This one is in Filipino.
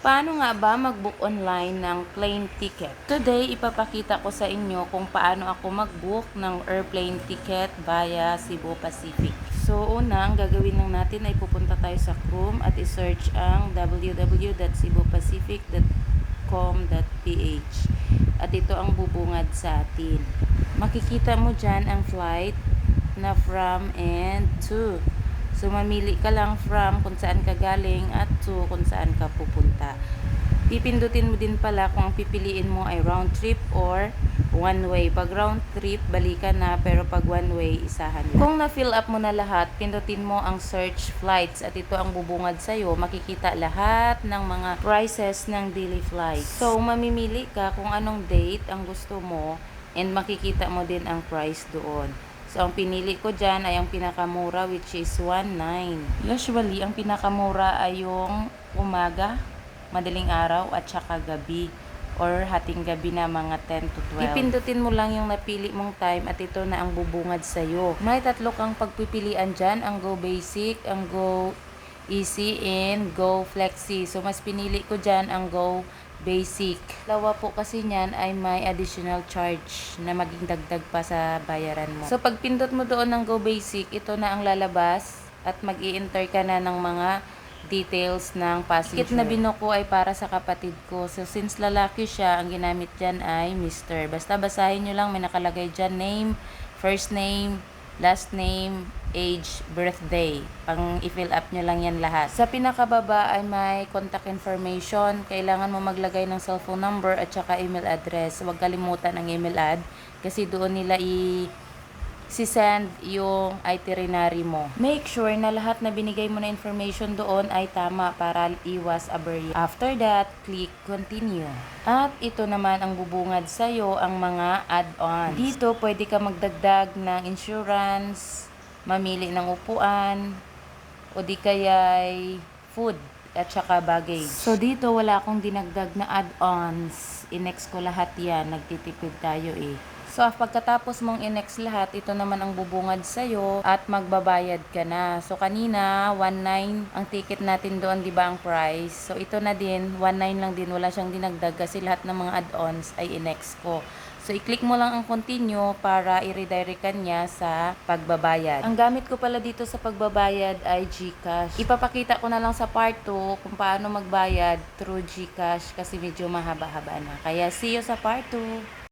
Paano nga ba mag-book online ng plane ticket? Today, ipapakita ko sa inyo kung paano ako mag-book ng airplane ticket via Cebu Pacific. So, una, ang gagawin lang natin ay pupunta tayo sa Chrome at i-search ang www.cebupacific.com.ph at ito ang bubungad sa atin. Makikita mo dyan ang flight na from and to. So, mamili ka lang from kung saan ka galing at to kung saan ka pupunta. Pipindutin mo din pala kung ang pipiliin mo ay round trip or one way. Pag round trip, balikan na, pero pag one way, isahan lang. Kung na-fill up mo na lahat, pindutin mo ang search flights at ito ang bubungad sa'yo. Makikita lahat ng mga prices ng daily flights. So, mamimili ka kung anong date ang gusto mo and makikita mo din ang price doon. So, ang pinili ko dyan ay ang pinakamura, which is 1.9. Usually, ang pinakamura ay yung umaga, madaling araw, at saka gabi or hating gabi na mga 10 to 12. Ipindutin mo lang yung napili mong time at ito na ang bubungad sa'yo. May tatlo kang pagpipilian dyan, ang Go Basic, ang Go Easy, and Go Flexi. So, mas pinili ko dyan ang Go Basic. Dalawa po kasi niyan ay may additional charge na maging dagdag pa sa bayaran mo. So, pag pindot mo doon ng Go Basic, ito na ang lalabas at mag-i-enter ka na ng mga details ng passenger. Ticket na binuko ay para sa kapatid ko. So, since lalaki siya, ang ginamit dyan ay Mr. Basta basahin nyo lang, may nakalagay dyan name, first name, last name, age, birthday. Pang i-fill up nyo lang yan lahat. Sa pinakababa ay may contact information. Kailangan mo maglagay ng cellphone number at saka email address. Huwag kalimutan ang email ad kasi doon nila si-send yung itinerary mo. Make sure na lahat na binigay mo na information doon ay tama para iwas aberya. After that, click continue. At ito naman ang bubungad sa'yo ang mga add-ons. Dito pwede ka magdagdag ng insurance, mamili ng upuan, o di kaya'y food at saka baggage. So dito wala akong dinagdag na add-ons. I-next ko lahat yan. Nagtitipid tayo eh. So, pagkatapos mong i-next lahat, ito naman ang bubungad sa'yo at magbabayad ka na. So, kanina, 1.9 ang ticket natin doon, di ba ang price? So, ito na din, 1.9 lang din. Wala siyang dinagdag kasi lahat ng mga add-ons ay i-next ko. So, i-click mo lang ang continue para i-redirect ka niya sa pagbabayad. Ang gamit ko pala dito sa pagbabayad ay GCash. Ipapakita ko na lang sa part 2 kung paano magbayad through GCash kasi medyo mahaba-haba na. Kaya, see you sa part 2.